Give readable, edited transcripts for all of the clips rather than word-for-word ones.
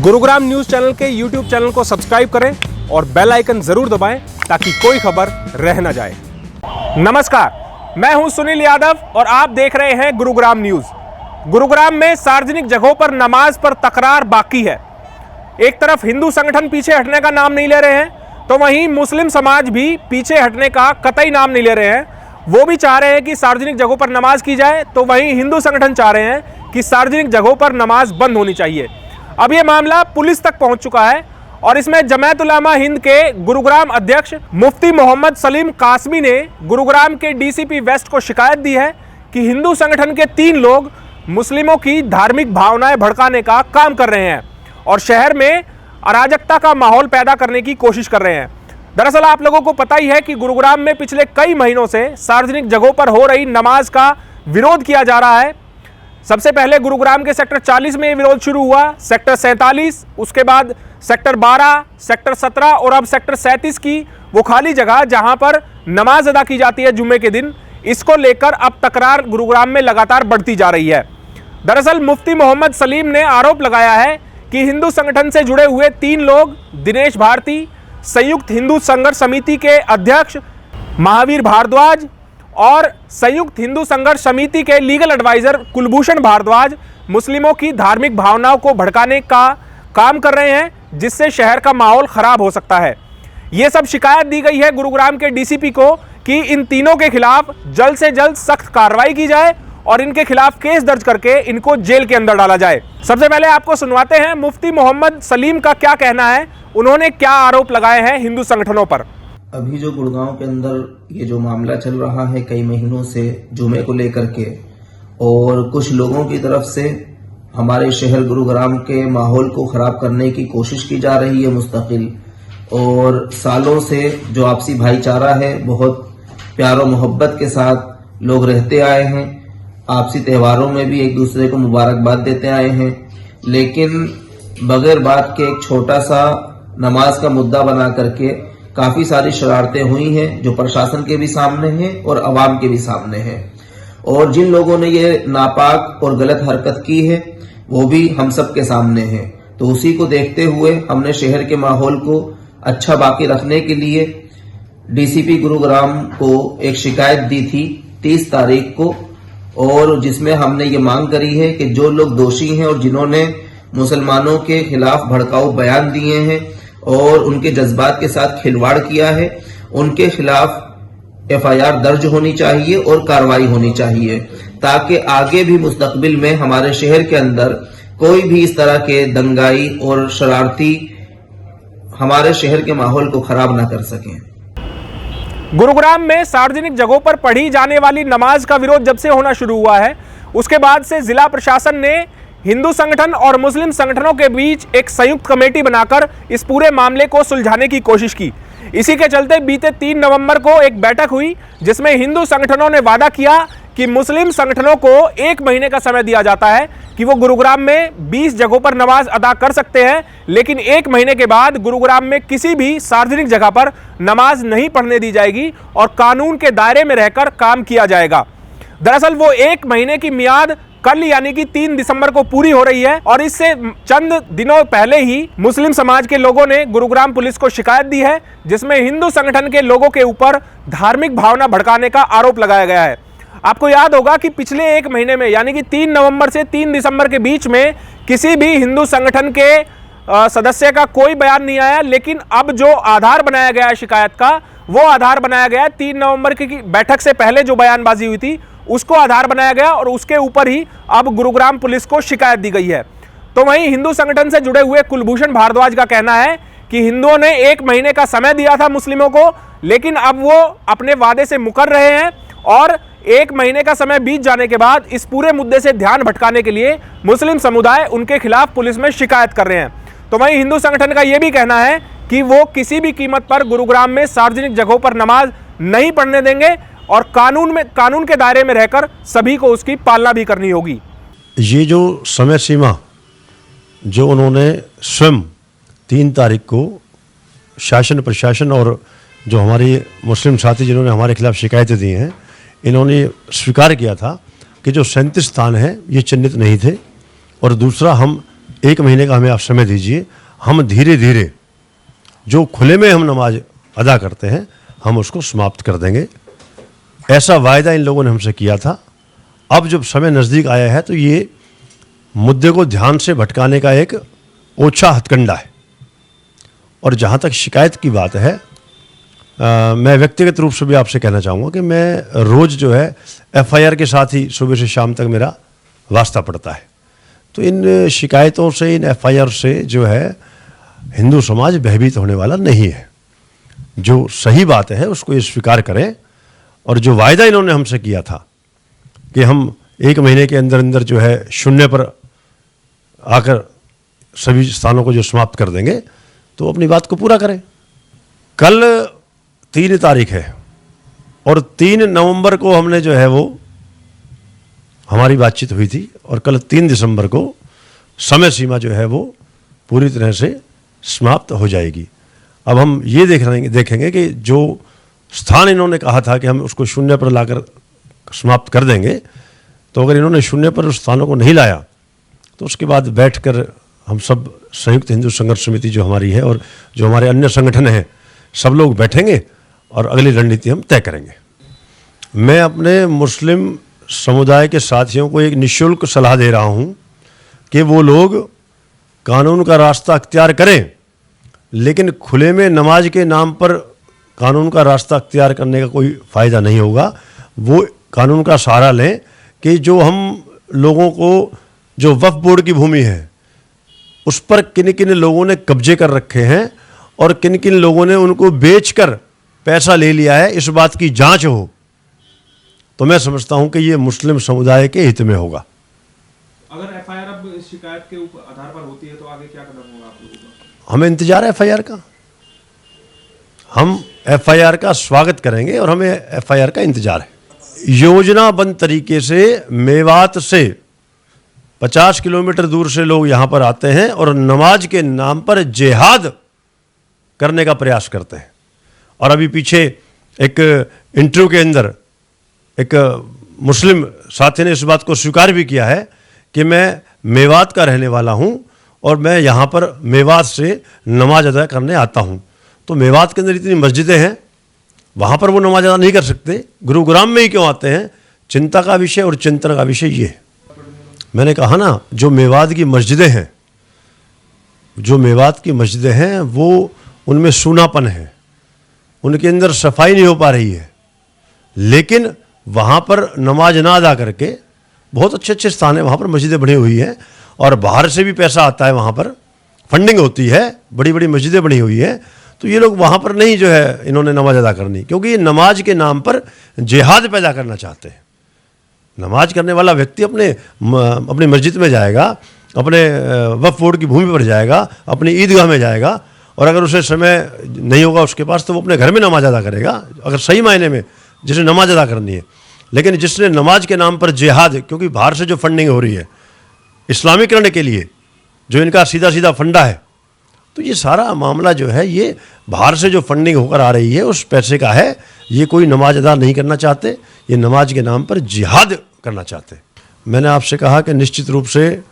Gurugram news channel के YouTube channel को subscribe करें और बेल आइकन जरूर दबाएं ताकि कोई खबर रह न जाए। नमस्कार, मैं हूं सुनील यादव और आप देख रहे हैं गुरुग्राम न्यूज। गुरुग्राम में सार्वजनिक जगहों पर नमाज पर तकरार बाकी है। एक तरफ हिंदू संगठन पीछे हटने का नाम नहीं ले रहे हैं, तो वहीं मुस्लिम समाज भी पीछे हटने का कतई नाम नहीं ले रहे हैं। वो भी चाह रहे हैं कि सार्वजनिक जगहों पर नमाज की जाए, तो वहीं हिंदू संगठन चाह रहे हैं कि सार्वजनिक जगहों पर नमाज बंद होनी चाहिए। अब यह मामला पुलिस तक पहुंच चुका है और इसमें जमात उलमा हिंद के गुरुग्राम अध्यक्ष मुफ्ती मोहम्मद सलीम कासमी ने गुरुग्राम के डीसीपी वेस्ट को शिकायत दी है कि हिंदू संगठन के 3 लोग मुस्लिमों की धार्मिक भावनाएं भड़काने का काम कर रहे हैं और शहर में अराजकता का माहौल पैदा करने की कोशिश कर रहे हैं। दरअसल आप लोगों को पता ही है कि गुरुग्राम में पिछले कई महीनों से सार्वजनिक जगहों पर हो रही नमाज का विरोध किया जा रहा है। सबसे पहले गुरुग्राम के सेक्टर 40 में विरोध शुरू हुआ, सेक्टर 47, उसके बाद सेक्टर 12, सेक्टर 17 और अब सेक्टर 37 की वो खाली जगह जहां पर नमाज अदा की जाती है जुम्मे के दिन, इसको लेकर अब तकरार गुरुग्राम में लगातार बढ़ती जा रही है। दरअसल मुफ्ती मोहम्मद सलीम ने आरोप लगाया है कि हिंदू संगठन से जुड़े हुए 3 लोग, दिनेश भारती, संयुक्त हिंदू संघर्ष समिति के अध्यक्ष महावीर भारद्वाज और संयुक्त हिंदू संघर्ष समिति के लीगल एडवाइजर कुलभूषण भारद्वाज मुस्लिमों की धार्मिक भावनाओं को भड़काने का काम कर रहे हैं, जिससे शहर का माहौल खराब हो सकता है। यह सब शिकायत दी गई है गुरुग्राम के डीसीपी को कि इन तीनों के खिलाफ जल्द से जल्द सख्त कार्रवाई की जाए और इनके खिलाफ केस दर्ज करके इनको जेल के अंदर डाला जाए। सबसे पहले आपको सुनवाते हैं मुफ्ती मोहम्मद सलीम का क्या कहना है, उन्होंने क्या आरोप लगाए हैं हिंदू संगठनों पर। अभी जो गुड़गांव के अंदर ये जो मामला चल रहा है कई महीनों से जुमे को लेकर के, और कुछ लोगों की तरफ से हमारे शहर गुरुग्राम के माहौल को खराब करने की कोशिश की जा रही है मुस्तकिल, और सालों से जो आपसी भाईचारा है बहुत प्यार और मोहब्बत के साथ लोग रहते आए हैं, आपसी त्योहारों में भी एक दूसरे को मुबारकबाद देते आए हैं, लेकिन बगैर बात के एक छोटा सा नमाज का मुद्दा बना करके काफी सारी शरारतें हुई हैं जो प्रशासन के भी सामने हैं और अवाम के भी सामने हैं, और जिन लोगों ने ये नापाक और गलत हरकत की है वो भी हम सब के सामने है। तो उसी को देखते हुए हमने शहर के माहौल को अच्छा बाकी रखने के लिए डीसीपी गुरुग्राम को एक शिकायत दी थी 30 तारीख को, और जिसमें हमने ये मांग करी है कि जो लोग दोषी हैं और जिन्होंने मुसलमानों के खिलाफ भड़काऊ बयान दिए हैं और उनके जज्बात के साथ खिलवाड़ किया है, उनके खिलाफ एफआईआर दर्ज होनी चाहिए और कार्रवाई होनी चाहिए, ताकि आगे भी मुस्तकबिल में हमारे शहर के अंदर कोई भी इस तरह के दंगाई और शरारती हमारे शहर के माहौल को खराब ना कर सकें। गुरुग्राम में सार्वजनिक जगहों पर पढ़ी जाने वाली नमाज का विरोध जब से होना शुरू हुआ है, उसके बाद से जिला प्रशासन ने हिंदू संगठन और मुस्लिम संगठनों के बीच एक संयुक्त कमेटी बनाकर इस पूरे मामले को सुलझाने की कोशिश की। इसी के चलते बीते 3 नवंबर को एक बैठक हुई जिसमें हिंदू संगठनों ने वादा किया कि मुस्लिम संगठनों को 1 महीने का समय दिया जाता है कि वो गुरुग्राम में 20 जगहों पर नमाज अदा कर सकते हैं, लेकिन 1 महीने के बाद गुरुग्राम में किसी भी सार्वजनिक जगह पर नमाज नहीं पढ़ने दी जाएगी और कानून के दायरे में रहकर काम किया जाएगा। दरअसल वो 1 महीने की मियाद कल यानी कि 3 दिसंबर को पूरी हो रही है और इससे चंद दिनों पहले ही मुस्लिम समाज के लोगों ने गुरुग्राम पुलिस को शिकायत दी है, जिसमें हिंदू संगठन के लोगों के ऊपर धार्मिक भावना भड़काने का आरोप लगाया गया है। आपको याद होगा कि पिछले 1 महीने में यानी कि 3 नवंबर से 3 दिसंबर के बीच में किसी भी हिंदू संगठन के सदस्य का कोई बयान नहीं आया, लेकिन अब जो आधार बनाया गया है शिकायत का, वो आधार बनाया गया है 3 नवंबर की बैठक से पहले जो बयानबाजी हुई थी उसको आधार बनाया गया और उसके ऊपर ही अब गुरुग्राम पुलिस को शिकायत दी गई है। तो वहीं हिंदू संगठन से जुड़े हुए कुलभूषण भारद्वाज का कहना है कि हिंदुओं ने 1 महीने का समय दिया था मुस्लिमों को, लेकिन अब वो अपने वादे से मुकर रहे हैं और 1 महीने का समय बीत जाने के बाद इस पूरे मुद्दे से ध्यान भटकाने के लिए मुस्लिम समुदाय उनके खिलाफ पुलिस में शिकायत कर रहे हैं। तो वहीं हिंदू संगठन का यह भी कहना है कि वो किसी भी कीमत पर गुरुग्राम में सार्वजनिक जगहों पर नमाज नहीं पढ़ने देंगे और कानून के दायरे में रहकर सभी को उसकी पालना भी करनी होगी। ये जो समय सीमा जो उन्होंने स्वयं 3 तारीख को शासन प्रशासन और जो हमारी मुस्लिम साथी जिन्होंने हमारे खिलाफ शिकायतें दी हैं, इन्होंने स्वीकार किया था कि जो 37 स्थान हैं ये चिन्हित नहीं थे, और दूसरा हम 1 महीने का हमें आप समय दीजिए, हम धीरे धीरे जो खुले में हम नमाज अदा करते हैं हम उसको समाप्त कर देंगे। ऐसा वायदा इन लोगों ने हमसे किया था। अब जब समय नज़दीक आया है तो ये मुद्दे को ध्यान से भटकाने का एक ओछा हथकंडा है। और जहाँ तक शिकायत की बात है, मैं व्यक्तिगत रूप से भी आपसे कहना चाहूँगा कि मैं रोज़ जो है FIR के साथ ही सुबह से शाम तक मेरा वास्ता पड़ता है। तो इन शिकायतों से, इन FIR से जो है हिंदू समाज भयभीत होने वाला नहीं है। जो सही बात है उसको ये स्वीकार करें, और जो वायदा इन्होंने हमसे किया था कि हम 1 महीने के अंदर अंदर जो है शून्य पर आकर सभी स्थानों को जो समाप्त कर देंगे, तो अपनी बात को पूरा करें। कल 3 तारीख है और 3 नवंबर को हमने जो है वो हमारी बातचीत हुई थी, और कल 3 दिसंबर को समय सीमा जो है वो पूरी तरह से समाप्त हो जाएगी। अब हम ये देखेंगे कि जो स्थान इन्होंने कहा था कि हम उसको शून्य पर लाकर समाप्त कर देंगे, तो अगर इन्होंने शून्य पर उस स्थानों को नहीं लाया तो उसके बाद बैठकर हम सब संयुक्त हिंदू संघर्ष समिति जो हमारी है और जो हमारे अन्य संगठन हैं, सब लोग बैठेंगे और अगली रणनीति हम तय करेंगे। मैं अपने मुस्लिम समुदाय के साथियों को एक निःशुल्क सलाह दे रहा हूँ कि वो लोग कानून का रास्ता अख्तियार करें, लेकिन खुले में नमाज के नाम पर कानून का रास्ता अख्तियार करने का कोई फ़ायदा नहीं होगा। वो कानून का सहारा लें कि जो हम लोगों को, जो वक्फ बोर्ड की भूमि है उस पर किन किन लोगों ने कब्जे कर रखे हैं और किन किन लोगों ने उनको बेचकर पैसा ले लिया है, इस बात की जांच हो, तो मैं समझता हूं कि ये मुस्लिम समुदाय के हित में होगा। अगर FIR अब इस शिकायत के आधार पर होती है तो आगे क्या कदम होगा आप लोगों का? हमें इंतजार है FIR का, हम FIR का स्वागत करेंगे और हमें FIR का इंतजार है। योजनाबद्ध तरीके से मेवात से 50 किलोमीटर दूर से लोग यहाँ पर आते हैं और नमाज के नाम पर जिहाद करने का प्रयास करते हैं। और अभी पीछे एक इंटरव्यू के अंदर एक मुस्लिम साथी ने इस बात को स्वीकार भी किया है कि मैं मेवात का रहने वाला हूँ और मैं यहाँ पर मेवात से नमाज अदा करने आता हूँ। तो मेवात के अंदर इतनी मस्जिदें हैं, वहाँ पर वो नमाज अदा नहीं कर सकते, गुरुग्राम में ही क्यों आते हैं? चिंता का विषय और चिंतन का विषय ये है। मैंने कहा ना, जो मेवात की मस्जिदें हैं, जो मेवात की मस्जिदें हैं वो उनमें सूनापन है, उनके अंदर सफाई नहीं हो पा रही है, लेकिन वहाँ पर नमाज ना अदा करके बहुत अच्छे अच्छे स्थान है, वहाँ पर मस्जिदें बनी हुई हैं और बाहर से भी पैसा आता है, वहाँ पर फंडिंग होती है, बड़ी बड़ी मस्जिदें बनी हुई हैं। तो ये लोग वहाँ पर नहीं जो है इन्होंने नमाज अदा करनी, क्योंकि ये नमाज के नाम पर जिहाद पैदा करना चाहते हैं। नमाज करने वाला व्यक्ति अपनी मस्जिद में जाएगा, अपने वक्फ बोर्ड की भूमि पर जाएगा, अपनी ईदगाह में जाएगा, और अगर उसे समय नहीं होगा उसके पास तो वो अपने घर में नमाज अदा करेगा, अगर सही मायने में जिसे नमाज अदा करनी है। लेकिन जिसने नमाज के नाम पर जिहाद, क्योंकि बाहर से जो फंडिंग हो रही है इस्लामीकरण के लिए, जो इनका सीधा सीधा फंडा है, तो ये सारा मामला जो है ये बाहर से जो फंडिंग होकर आ रही है उस पैसे का है। ये कोई नमाज अदा नहीं करना चाहते, ये नमाज के नाम पर जिहाद करना चाहते। मैंने आपसे कहा कि निश्चित रूप से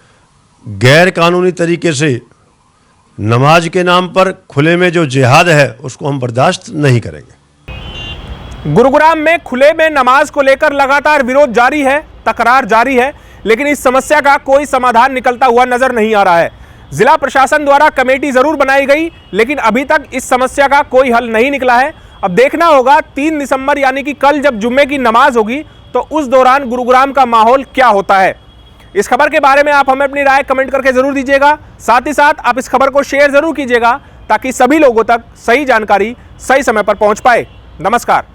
गैर कानूनी तरीके से नमाज के नाम पर खुले में जो जिहाद है उसको हम बर्दाश्त नहीं करेंगे। गुरुग्राम में खुले में नमाज को लेकर लगातार विरोध जारी है, तकरार जारी है, लेकिन इस समस्या का कोई समाधान निकलता हुआ नजर नहीं आ रहा है। जिला प्रशासन द्वारा कमेटी जरूर बनाई गई, लेकिन अभी तक इस समस्या का कोई हल नहीं निकला है। अब देखना होगा 3 दिसंबर यानी कि कल जब जुम्मे की नमाज होगी तो उस दौरान गुरुग्राम का माहौल क्या होता है। इस खबर के बारे में आप हमें अपनी राय कमेंट करके जरूर दीजिएगा। साथ ही साथ आप इस खबर को शेयर जरूर कीजिएगा ताकि सभी लोगों तक सही जानकारी सही समय पर पहुंच पाए। नमस्कार।